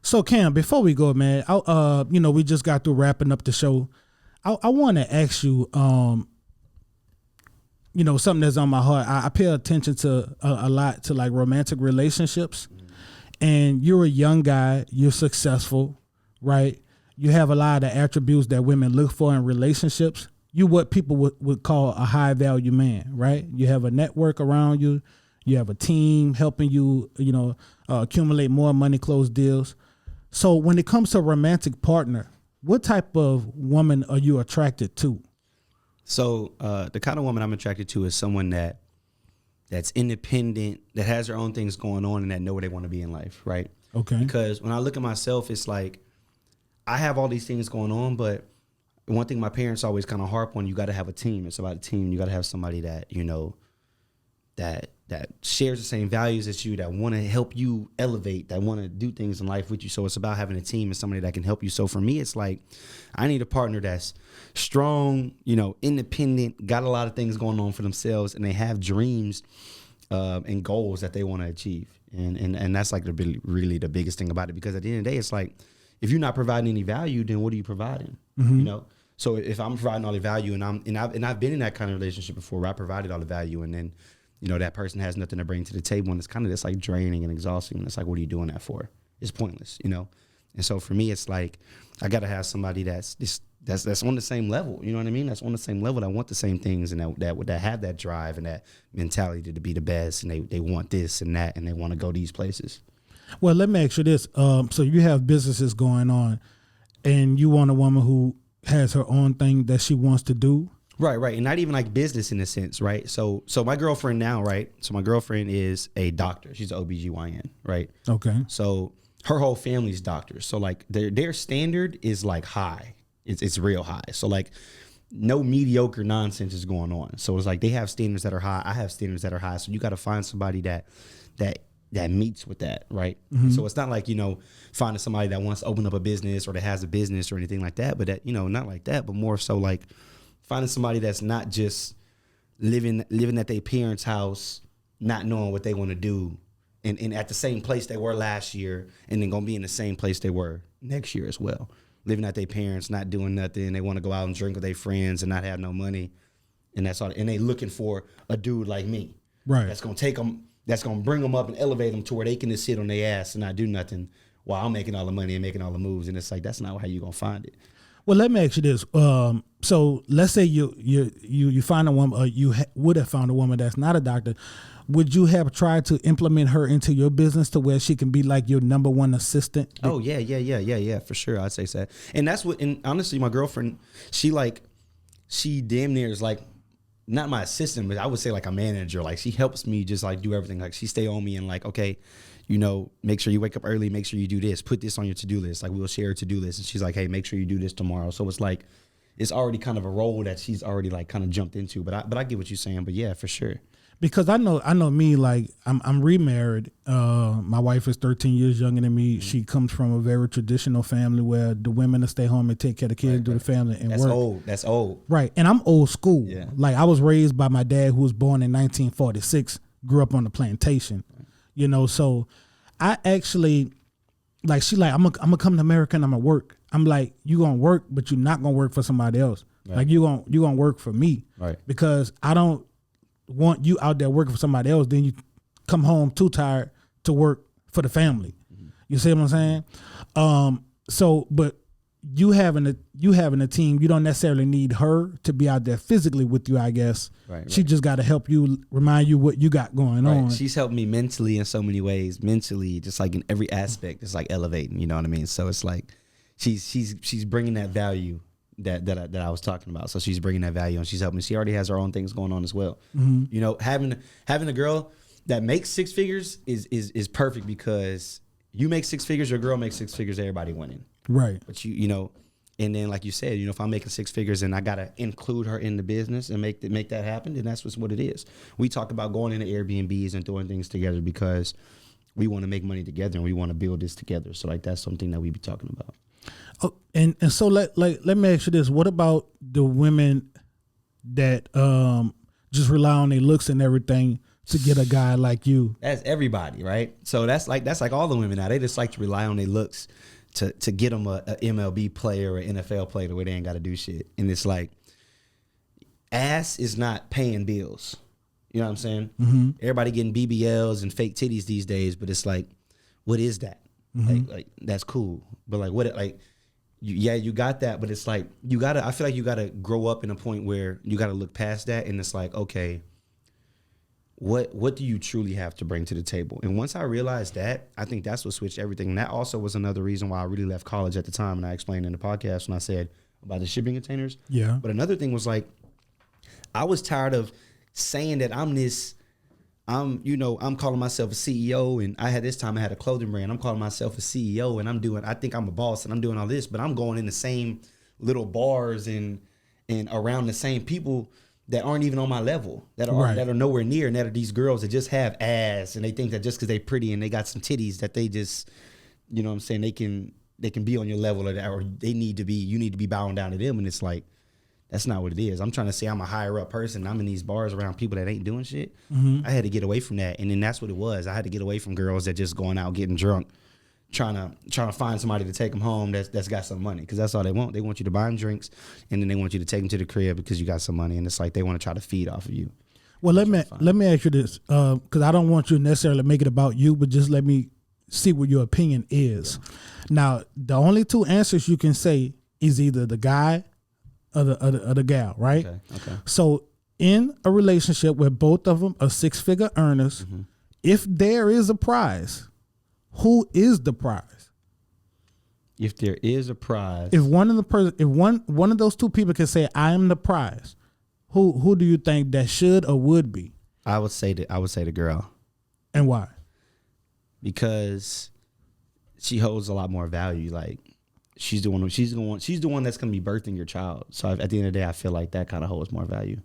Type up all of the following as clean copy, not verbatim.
So Cam, before we go, man, we just got through wrapping up the show. I want to ask you, something that's on my heart. I pay attention to a lot to like romantic relationships, and you're a young guy. You're successful, right? You have a lot of attributes that women look for in relationships. You what people would call a high value man, right? You have a network around you. You have a team helping you, accumulate more money, close deals. So when it comes to a romantic partner, what type of woman are you attracted to? So the kind of woman I'm attracted to is someone that's independent, that has their own things going on, and that know where they want to be in life, right? Okay. Because when I look at myself, it's like I have all these things going on, but one thing my parents always kind of harp on, you got to have a team. It's about a team. You got to have somebody that, that shares the same values as you, that want to help you elevate, that want to do things in life with you. So it's about having a team and somebody that can help you. So for me, it's like I need a partner that's strong, independent, got a lot of things going on for themselves, and they have dreams and goals that they want to achieve. And that's like really the biggest thing about it, because at the end of the day, it's like if you're not providing any value, then what are you providing? Mm-hmm. So if I'm providing all the value, and I've been in that kind of relationship before where I provided all the value, and then that person has nothing to bring to the table, and it's kind of just like draining and exhausting. And it's like, what are you doing that for? It's pointless, And so for me, it's like I got to have somebody that's on the same level. You know what I mean? That's on the same level. That want the same things, and that have that drive and that mentality to be the best, and they want this and that, and they want to go these places. Well, let me ask you this. So you have businesses going on, and you want a woman who has her own thing that she wants to do. Right. And not even like business in a sense, right? So my girlfriend now, right? So my girlfriend is a doctor. She's an OBGYN, right? Okay. So her whole family's doctors. So like their standard is like high. It's real high. So like no mediocre nonsense is going on. So it's like they have standards that are high. I have standards that are high. So you got to find somebody that meets with that, right? Mm-hmm. So it's not like, finding somebody that wants to open up a business or that has a business or anything like that, but that, not like that, but more so like finding somebody that's not just living at their parents' house, not knowing what they want to do, and at the same place they were last year, and then gonna be in the same place they were next year as well. Living at their parents, not doing nothing. They want to go out and drink with their friends and not have no money, and that's all. And they looking for a dude like me, right? That's gonna take them, that's gonna bring them up and elevate them to where they can just sit on their ass and not do nothing while I'm making all the money and making all the moves. And it's like that's not how you gonna find it. Well, let me ask you this. So let's say you find a woman, or you would have found a woman that's not a doctor. Would you have tried to implement her into your business to where she can be like your number one assistant? Oh yeah, for sure. I'd say so. And that's what. And honestly, my girlfriend, she damn near is like not my assistant, but I would say like a manager. Like she helps me just like do everything. Like she stay on me and like, okay, make sure you wake up early, make sure you do this, put this on your to-do list. Like we'll share a to-do list. And she's like, hey, make sure you do this tomorrow. So it's like, it's already kind of a role that she's already like kind of jumped into. But I get what you're saying, but yeah, for sure. Because I know me, like I'm remarried. My wife is 13 years younger than me. Mm-hmm. She comes from a very traditional family where the women stay home and take care of the kids, do the family and work. That's old. Right. And I'm old school. Yeah. Like I was raised by my dad, who was born in 1946, grew up on the plantation. So I actually, like, she like, I'm gonna come to America and I'm gonna work. I'm like, you gonna work, but you're not gonna work for somebody else. Right. Like you gonna work for me. Right. Because I don't want you out there working for somebody else. Then you come home too tired to work for the family. Mm-hmm. You see what I'm saying? But you having a team, you don't necessarily need her to be out there physically with you, I guess. Right. She just got to help you, remind you what you got going on. She's helped me mentally in so many ways, mentally, just like in every aspect. It's like elevating, you know what I mean? So it's like she's bringing that value that I was talking about. So she's bringing that value and she's helping me. She already has her own things going on as well. Mm-hmm. Having a girl that makes six figures is perfect, because you make six figures, your girl makes six figures, everybody winning. Right. But and then like you said, if I'm making six figures and I gotta include her in the business and make that happen, then that's what it is. We talk about going into Airbnbs and doing things together because we want to make money together and we want to build this together. So like that's something that we be talking about. Oh, and so let me ask you this: what about the women that just rely on their looks and everything to get a guy like you. That's everybody, right? So that's like all the women now. They just like to rely on their looks to get them a MLB player or an NFL player where they ain't got to do shit. And it's like, ass is not paying bills. You know what I'm saying? Mm-hmm. Everybody getting BBLs and fake titties these days, but it's like, what is that? Mm-hmm. Like that's cool, but like what? Like, you got that, but it's like I feel like you gotta grow up in a point where you gotta look past that, and it's like, okay, what do you truly have to bring to the table? And once I realized that, I think that's what switched everything. And that also was another reason why I really left college at the time. And I explained in the podcast when I said about the shipping containers. Yeah. But another thing was like, I was tired of saying that I'm calling myself a CEO, and I had a clothing brand. I'm calling myself a CEO, and I think I'm a boss, and I'm doing all this, but I'm going in the same little bars and around the same people that aren't even on my level, that are nowhere near, and that are these girls that just have ass, and they think that just because they pretty and they got some titties that they just, you know what I'm saying, they can be on your level, or you need to be bowing down to them, and it's like, that's not what it is. I'm trying to say I'm a higher up person. I'm in these bars around people that ain't doing shit. Mm-hmm. I had to get away from that, and then that's what it was. I had to get away from girls that just going out getting drunk, trying to find somebody to take them home that's got some money, because that's all they want. They want you to buy them drinks, and then they want you to take them to the crib because you got some money, and it's like they want to try to feed off of you. Well, let me ask you this, because I don't want you to necessarily make it about you, but just let me see what your opinion is. Yeah. Now, the only two answers you can say is either the guy or the gal, right? Okay. So in a relationship where both of them are 6-figure earners, mm-hmm. if there is a prize, who is the prize? If there is a prize, if one of those two people can say, "I am the prize," who do you think that should or would be? I would say the girl. And why? Because she holds a lot more value. Like, she's the one that's gonna be birthing your child. So at the end of the day, I feel like that kind of holds more value.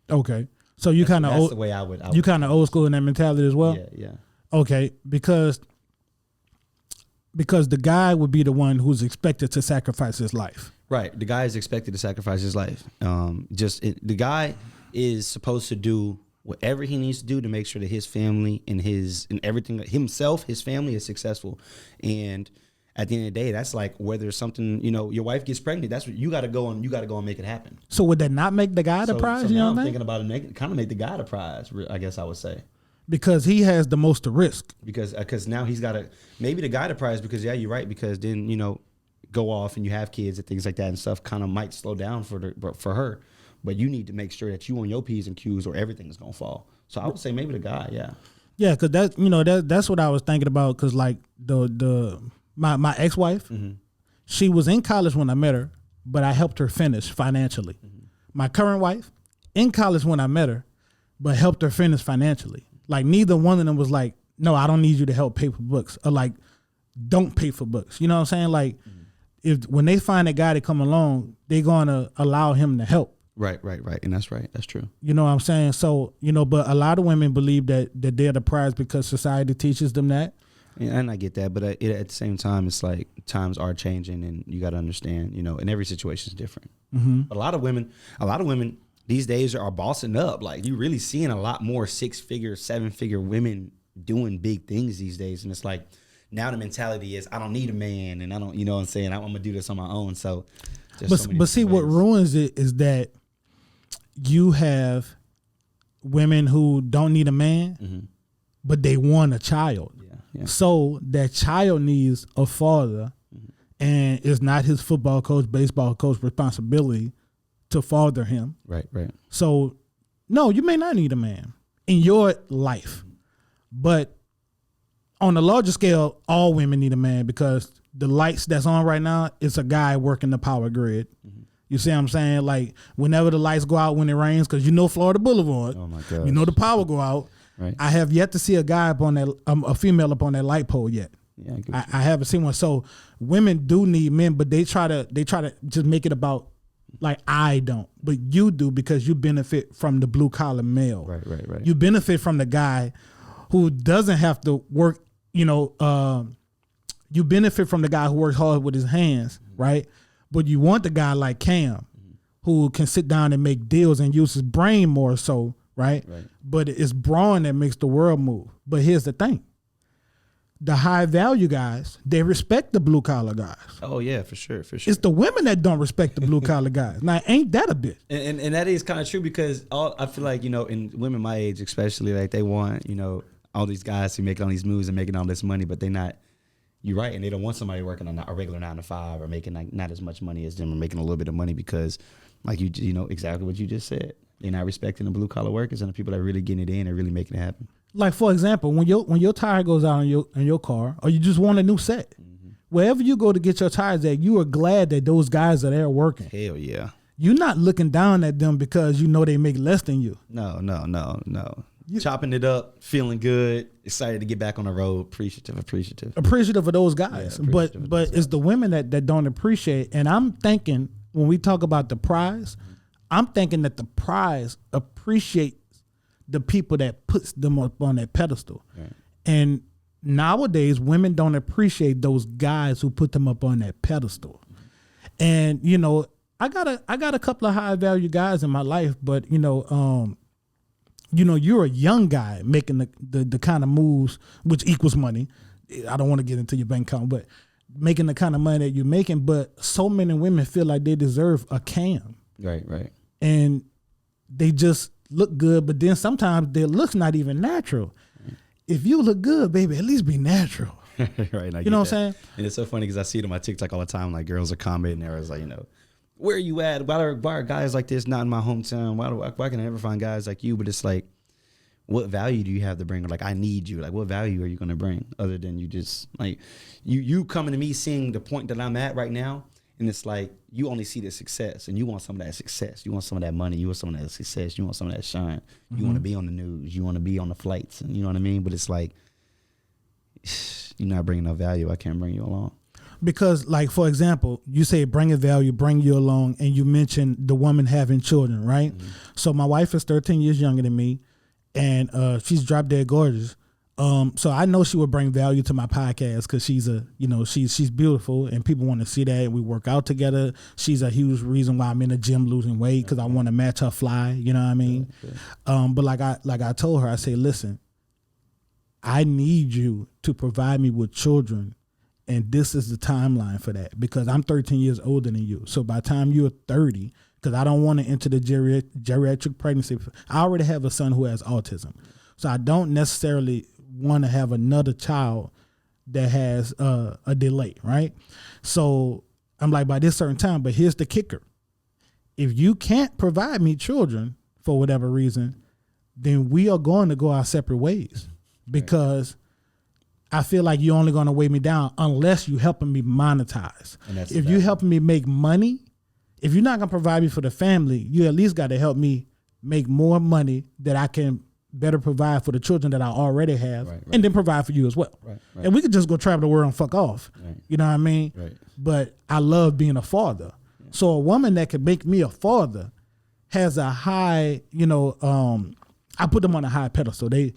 Okay, so you kind of the way I would you kind of old school in that mentality as well. Yeah. Okay, because the guy would be the one who's expected to sacrifice his life. Right, the guy is expected to sacrifice his life. The guy is supposed to do whatever he needs to do to make sure that his family and everything, himself, his family is successful. And at the end of the day, that's like whether something, your wife gets pregnant, that's what you got to go and make it happen. So would that not make the guy the prize? So now I'm thinking about it, kind of make the guy the prize, I guess I would say. Because he has the most to risk. Because now he's got maybe the guy the prize, because yeah, you're right, because then, go off and you have kids and things like that and stuff kind of might slow down for her. But you need to make sure that you on your P's and Q's or everything's going to fall. So I would say maybe the guy, yeah. Yeah, because that's what I was thinking about, because like my ex-wife, mm-hmm. she was in college when I met her, but I helped her finish financially. Mm-hmm. My current wife, in college when I met her, but helped her finish financially. Like, neither one of them was like, no, I don't need you to help pay for books, or like, don't pay for books. You know what I'm saying? Like, mm-hmm. when they find a guy to come along, they're going to allow him to help. Right. And that's right. That's true. You know what I'm saying? So, but a lot of women believe that they're the prize because society teaches them that. Yeah, and I get that, but at the same time, it's like times are changing, and you got to understand, and every situation is different. Mm-hmm. But a lot of women these days are bossing up. Like, you really seeing a lot more 6-figure, 7-figure women doing big things these days, and it's like now the mentality is, I don't need a man, and I don't, you know what I'm saying, I'm gonna do this on my own. So, but see, what ruins it is that you have women who don't need a man, mm-hmm. but they want a child. Yeah. So that child needs a father, mm-hmm. and it's not his football coach, baseball coach responsibility to father him. Right. So, no, you may not need a man in your life, but on a larger scale, all women need a man, because the lights that's on right now, it's a guy working the power grid. Mm-hmm. You see what I'm saying? Like, whenever the lights go out when it rains, because Florida Boulevard, oh my God, the power go out. Right. I have yet to see a guy up on that, a female up on that light pole yet. Yeah, I haven't seen one. So women do need men, but they try to just make it about, like, I don't, but you do, because you benefit from the blue collar male. Right. You benefit from the guy who doesn't have to work. You benefit from the guy who works hard with his hands, mm-hmm. right? But you want the guy like Cam, mm-hmm. who can sit down and make deals and use his brain more so right? But it's brawn that makes the world move. But here's the thing. The high value guys, they respect the blue collar guys. Oh yeah, for sure. It's the women that don't respect the blue collar guys. Now, ain't that a bitch? And that is kind of true because I feel like, in women my age especially, like they want, all these guys who making all these moves and making all this money, but they not. You're right, and they don't want somebody working on a regular 9 to 5 or making like not as much money as them or making a little bit of money because, like you know exactly what you just said. They're not respecting the blue collar workers and the people that are really getting it in and really making it happen. Like for example, when your tire goes out in your car, or you just want a new set, wherever you go to get your tires at, you are glad that those guys are there working. Hell yeah. You're not looking down at them because you know they make less than you. No. Chopping it up, feeling good, excited to get back on the road, appreciative of those guys. Yeah, but it's the women that don't appreciate. And I'm thinking when we talk about the prize, I'm thinking that the prize appreciates the people that puts them up on that pedestal. Right. And nowadays women don't appreciate those guys who put them up on that pedestal. And I got a couple of high value guys in my life, but you're a young guy making the kind of moves which equals money. I don't want to get into your bank account, but making the kind of money that you're making. But so many women feel like they deserve a cam. Right. And they just look good, but then sometimes their look's not even natural. Right. If you look good, baby, at least be natural. Right. You know what I'm saying? And it's so funny because I see it on my TikTok all the time. Like girls are commenting there. It's like, where are you at? Why are guys like this not in my hometown? Why can I never find guys like you? But it's like, what value do you have to bring? Like, I need you. Like, what value are you going to bring other than you just like you coming to me seeing the point that I'm at right now? And it's like, you only see the success and you want some of that success. You want some of that money. You want some of that success. You want some of that shine. You want to be on the news. You want to be on the flights. And you know what I mean? But it's like, you're not bringing no value. I can't bring you along. Because, like, for example, you say bring a value, bring you along, and you mentioned the woman having children, right? Mm-hmm. So my wife is 13 years younger than me, and she's drop dead gorgeous. So I know she would bring value to my podcast because she's beautiful and people want to see that. We work out together. She's a huge reason why I'm in the gym losing weight because I want to match her fly. You know what I mean? Yeah. But like I told her, I say, listen, I need you to provide me with children. And this is the timeline for that because I'm 13 years older than you. So by the time you're 30, because I don't want to enter the geriatric pregnancy. I already have a son who has autism. So I don't necessarily want to have another child that has a delay, right? So I'm like, by this certain time, but here's the kicker. If you can't provide me children for whatever reason, then we are going to go our separate ways because I feel like you're only going to weigh me down unless you're helping me monetize. If you're helping me make money, if you're not going to provide me for the family, you at least got to help me make more money that I can better provide for the children that I already have and then provide for you as well. Right. And we could just go travel the world and fuck off. Right. You know what I mean? Right. But I love being a father. Yeah. So a woman that can make me a father has a high, I put them on a high pedestal. They're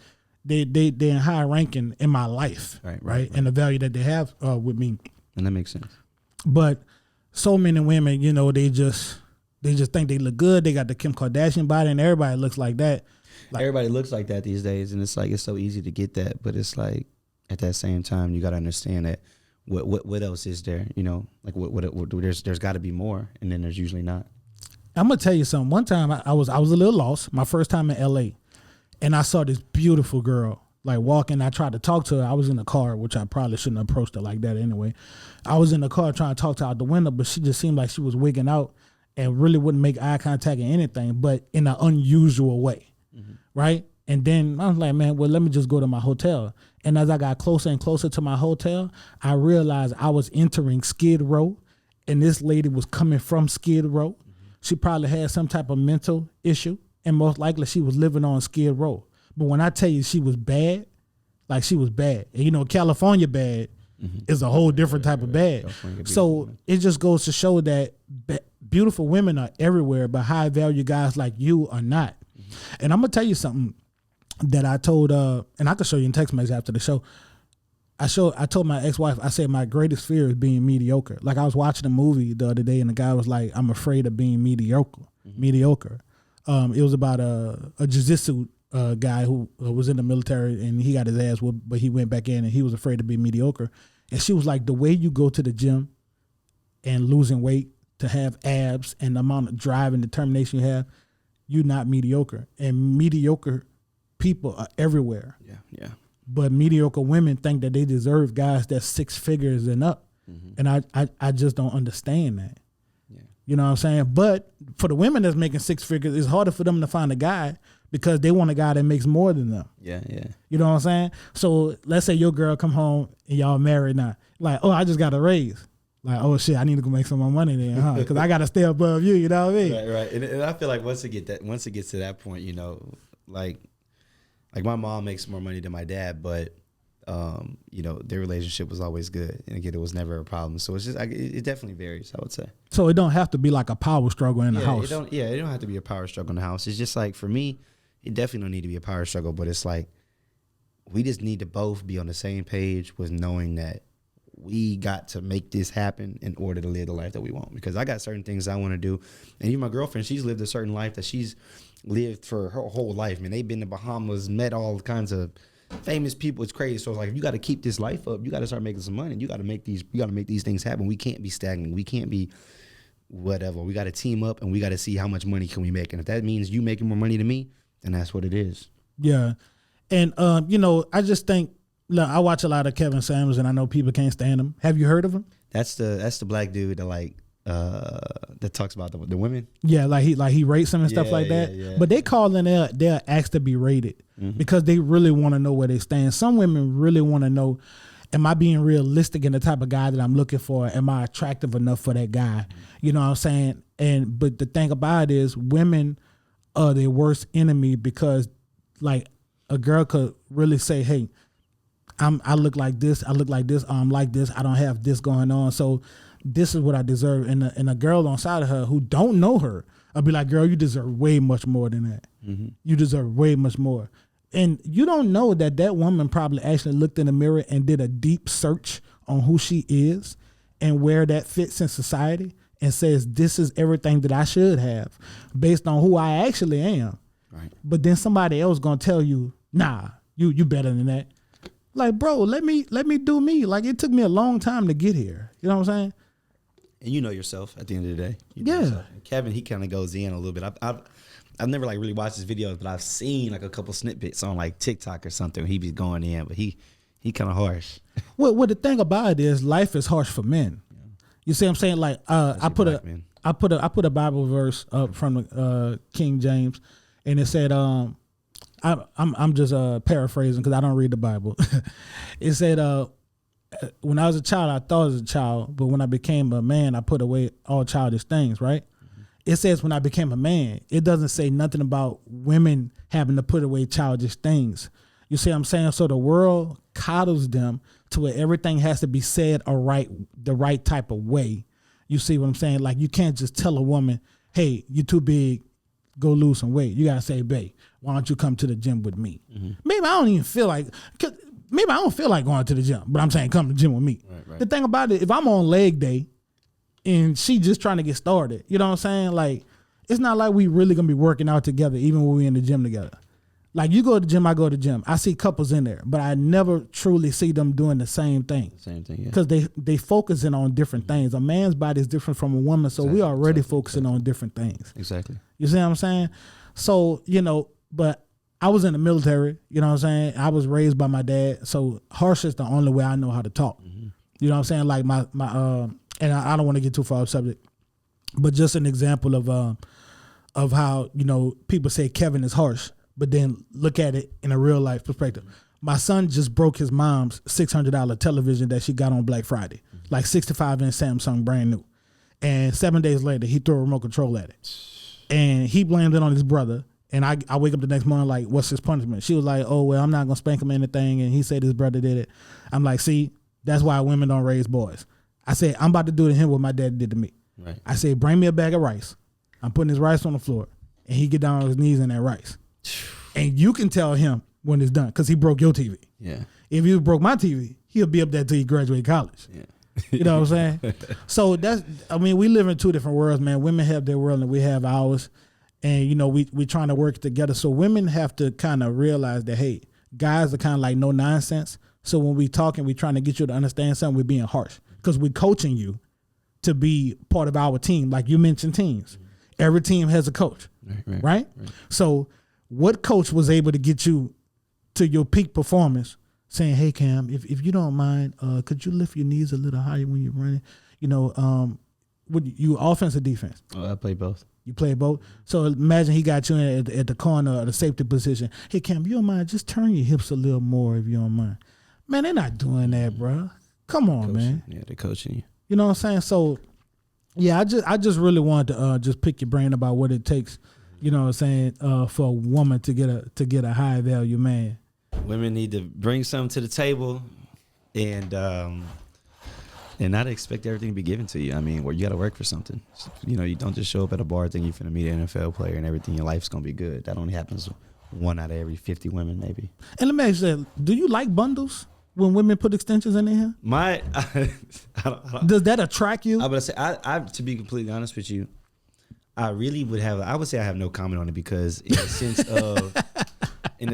in high ranking in my life, right? And the value that they have with me. And that makes sense. But so many women, they just think they look good. They got the Kim Kardashian body and everybody looks like that. Like, everybody looks like that these days, and it's like it's so easy to get that, but it's like at that same time you got to understand that what else is there? Like what there's got to be more, and then there's usually not. I'm gonna tell you something. One time I was a little lost. My first time in LA, and I saw this beautiful girl like walking. I tried to talk to her. I was in the car, which I probably shouldn't have approached her like that anyway. I was in the car trying to talk to her out the window, but she just seemed like she was wigging out and really wouldn't make eye contact or anything, but in an unusual way. Mm-hmm. Right? And then I was like, man, well, let me just go to my hotel. And as I got closer and closer to my hotel, I realized I was entering Skid Row, and this lady was coming from Skid Row. Mm-hmm. She probably had some type of mental issue, and most likely she was living on Skid Row. But when I tell you she was bad, like she was bad. And California bad is a whole different type of bad. So it just goes to show that beautiful women are everywhere, but high value guys like you are not. And I'm gonna tell you something that I told, and I can show you in text message after the show. I told my ex-wife, I said my greatest fear is being mediocre. Like I was watching a movie the other day, and the guy was like, "I'm afraid of being mediocre." It was about a jiu-jitsu guy who was in the military and he got his ass whooped, but he went back in and he was afraid to be mediocre. And she was like, the way you go to the gym and losing weight to have abs and the amount of drive and determination you have, you're not mediocre. And mediocre people are everywhere. Yeah. But mediocre women think that they deserve guys that's 6 figures and up. And I just don't understand that. Yeah. You know what I'm saying? But for the women that's making 6 figures, it's harder for them to find a guy because they want a guy that makes more than them. Yeah. You know what I'm saying? So let's say your girl come home and y'all married now. Like, oh, I just got a raise. Like, oh shit, I need to go make some more money then, huh? Because I got to stay above you. You know what I mean? Right. And I feel like once it gets to that point, you know, like my mom makes more money than my dad, but you know, their relationship was always good, and again, it was never a problem. So it's just, it definitely varies, I would say. So it don't have to be like a power struggle in the house. It don't have to be a power struggle in the house. It's just like, for me, it definitely don't need to be a power struggle, but it's like we just need to both be on the same page with knowing that we got to make this happen in order to live the life that we want. Because I got certain things I want to do, and even my girlfriend, she's lived a certain life that she's lived for her whole life. Man, they've been to Bahamas, met all kinds of famous people. It's crazy. So it's like, if you got to keep this life up, you got to start making some money. You got to make these things happen. We can't be stagnant. We can't be whatever. We got to team up, and we got to see how much money can we make. And if that means you making more money than me, then that's what it is. Yeah. And, you know, I just think, look, I watch a lot of Kevin Samuels, and I know people can't stand him. Have you heard of him? That's the black dude that that talks about the women. Yeah, like he rates them and stuff like that. Yeah. But they call in there, they're asked to be rated because they really want to know where they stand. Some women really want to know, am I being realistic in the type of guy that I'm looking for? Am I attractive enough for that guy? You know what I'm saying? But the thing about it is, women are their worst enemy because, like, a girl could really say, hey, I look like this, or I'm like this, I don't have this going on, so this is what I deserve. And a girl on side of her who don't know her, I'll be like, girl, you deserve way much more than that. You deserve way much more. And you don't know that woman probably actually looked in the mirror and did a deep search on who she is and where that fits in society and says, this is everything that I should have based on who I actually am. Right. But then somebody else gonna tell you, nah, you better than that. Like, bro, let me do me. Like, it took me a long time to get here. You know what I'm saying? And you know yourself at the end of the day. Yeah. Kevin, he kind of goes in a little bit. I've never like really watched his videos, but I've seen like a couple snippets on like TikTok or something. He be going in, but he kind of harsh. Well, the thing about it is, life is harsh for men. Yeah. You see what I'm saying? Like, I put a Bible verse up from King James, and it said, I'm just paraphrasing because I don't read the Bible. It said, when I was a child, I thought as a child, but when I became a man, I put away all childish things, right? It says when I became a man. It doesn't say nothing about women having to put away childish things. You see what I'm saying? So the world coddles them to where everything has to be said the right type of way. You see what I'm saying? Like, you can't just tell a woman, hey, you're too big, go lose some weight. You got to say, babe, why don't you come to the gym with me? Maybe I don't even feel like, maybe I don't feel like going to the gym, but I'm saying come to the gym with me. Right. The thing about it, if I'm on leg day and she just trying to get started, you know what I'm saying? Like, it's not like we really going to be working out together even when we in the gym together. Like, you go to the gym, I go to the gym. I see couples in there, but I never truly see them doing the same thing. Same thing, yeah. Because they focusing on different things. A man's body is different from a woman, so we already focusing on different things. Exactly. You see what I'm saying? So, you know, but I was in the military, you know what I'm saying? I was raised by my dad, so harsh is the only way I know how to talk. You know what I'm saying? Like my and I don't want to get too far off subject, but just an example of how, you know, people say Kevin is harsh, but then look at it in a real life perspective. My son just broke his mom's $600 television that she got on Black Friday, like 65-inch Samsung, brand new. And 7 days later, he threw a remote control at it. And he blamed it on his brother. And I wake up the next morning like, what's his punishment? She was like, oh, well, I'm not going to spank him or anything. And he said his brother did it. I'm like, see, that's why women don't raise boys. I said, I'm about to do to him what my dad did to me. Right. I said, bring me a bag of rice. I'm putting his rice on the floor. And he get down on his knees in that rice. And you can tell him when it's done because he broke your TV. Yeah. If he broke my TV, he'll be up there till he graduate college. Yeah. You know what I'm saying? So we live in two different worlds, man. Women have their world and we have ours. and you know we trying to work together. So women have to kind of realize that, hey, guys are kind of like no nonsense. So when we talking, we trying to get you to understand something. We're being harsh because we're coaching you to be part of our team. Like you mentioned, teams. Every team has a coach, right? So what coach was able to get you to your peak performance? Saying, hey, Cam, if you don't mind, could you lift your knees a little higher when you're running? You know, would you offense or defense? Oh, I play both. You play both? So imagine he got you in at the corner of the safety position. Hey, Cam, you don't mind? Just turn your hips a little more if you don't mind. Man, they're not doing that, bro. Come on, man. Yeah, they're coaching you. You know what I'm saying? So, yeah, I just really wanted to just pick your brain about what it takes, you know what I'm saying, for a woman to get a high value man. Women need to bring something to the table, and not expect everything to be given to you. I mean, you got to work for something. You know, you don't just show up at a bar thinking you're finna meet an NFL player and everything. Your life's gonna be good. That only happens one out of every 50 women, maybe. And let me ask you, do you like bundles when women put extensions in their hair? I don't, does that attract you? I would say, I to be completely honest with you, I really would have. I would say I have no comment on it because in the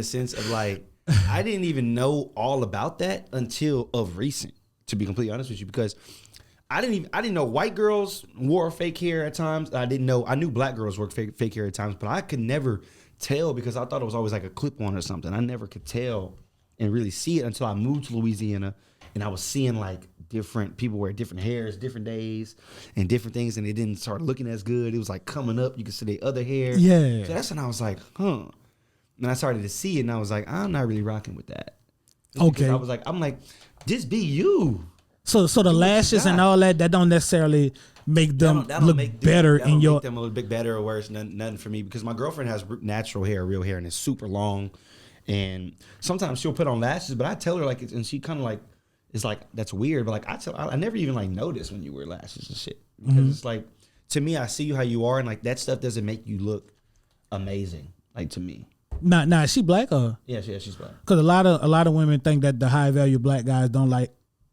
sense of like. I didn't even know all about that until of recent, to be completely honest with you, because I didn't know white girls wore fake hair at times. I knew black girls wore fake hair at times, but I could never tell because I thought it was always like a clip on or something. I never could tell and really see it until I moved to Louisiana and I was seeing like different people wear different hairs, different days and different things, and they didn't start looking as good. It was like coming up, you could see their other hair. Yeah. So that's when I was like, huh. And I started to see it, and I was like, I'm not really rocking with that. Okay. I'm like, just be you. So the lashes and all that don't necessarily make them look better in your. Make them a little bit better or worse. Nothing for me because my girlfriend has natural hair, real hair, and it's super long. And sometimes she'll put on lashes, but I tell her like, and she kind of like, it's like that's weird. But like I never even like notice when you wear lashes and shit because it's like to me, I see you how you are, and like that stuff doesn't make you look amazing. Like to me. Nah, she black or? Yeah, she's black. Because a lot of women think that the high value black guys don't like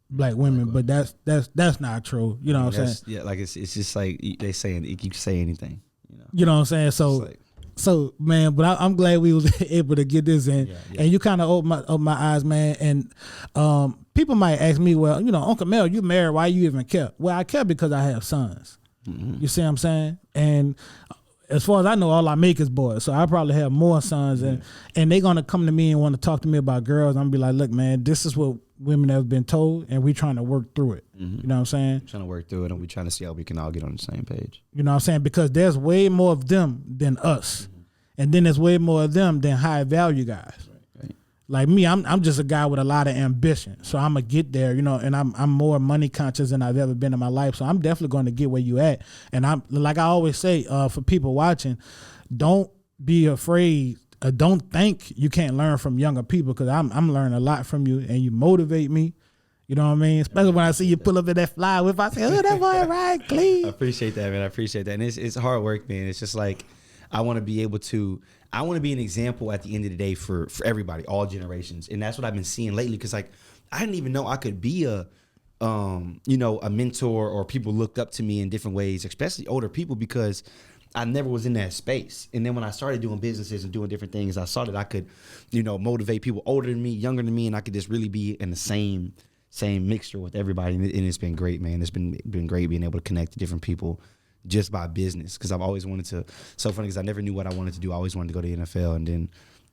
black women, but that's not true. You know what I'm saying? Yeah, like it's just like they saying you can say anything. You know what I'm saying? So man, but I'm glad we was able to get this in, and you kind of opened my eyes, man. And people might ask me, well, you know, Uncle Mel, you married? Why you even care? Well, I care because I have sons. You see what I'm saying? And as far as I know, all I make is boys. So I probably have more sons, and they're gonna come to me and want to talk to me about girls. I'm gonna be like, look, man, this is what women have been told, and we trying to work through it. You know what I'm saying? Trying to work through it, and we trying to see how we can all get on the same page. You know what I'm saying? Because there's way more of them than us, and then there's way more of them than high value guys. Right. Like me, I'm just a guy with a lot of ambition, so I'm gonna get there, you know. And I'm more money conscious than I've ever been in my life, so I'm definitely going to get where you at. And I'm like I always say for people watching, don't be afraid. Don't think you can't learn from younger people because I'm learning a lot from you, and you motivate me. You know what I mean? Especially when I see you pull up in that fly whip, I say, "Oh, that boy right, clean." I appreciate that, man. I appreciate that, and it's hard work, man. It's just like I want to be able to. I want to be an example at the end of the day for everybody, all generations. And that's what I've been seeing lately. Cause like, I didn't even know I could be a mentor or people looked up to me in different ways, especially older people, because I never was in that space. And then when I started doing businesses and doing different things, I saw that I could, motivate people older than me, younger than me. And I could just really be in the same mixture with everybody. And it's been great, man. It's been great being able to connect to different people just by business, because I've always wanted to. So funny because I never knew what I wanted to do. I always wanted to go to the NFL, and then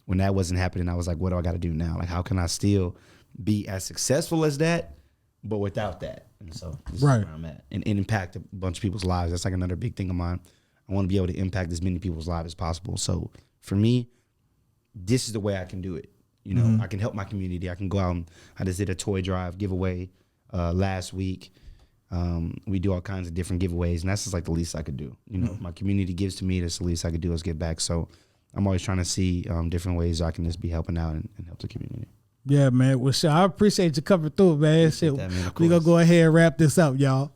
when that wasn't happening, I was like, what do I got to do now? Like, how can I still be as successful as that, but without that? And so this is where I'm at, and impact a bunch of people's lives. That's like another big thing of mine. I want to be able to impact as many people's lives as possible. So for me, this is the way I can do it. I can help my community. I can go out and I just did a toy drive giveaway last week. We do all kinds of different giveaways, and that's just like the least I could do. My community gives to me. That's the least I could do is give back. So I'm always trying to see different ways I can just be helping out and help the community. Yeah, man. Well, sure. I appreciate you coming through, man. Shit, we gonna go ahead and wrap this up, y'all.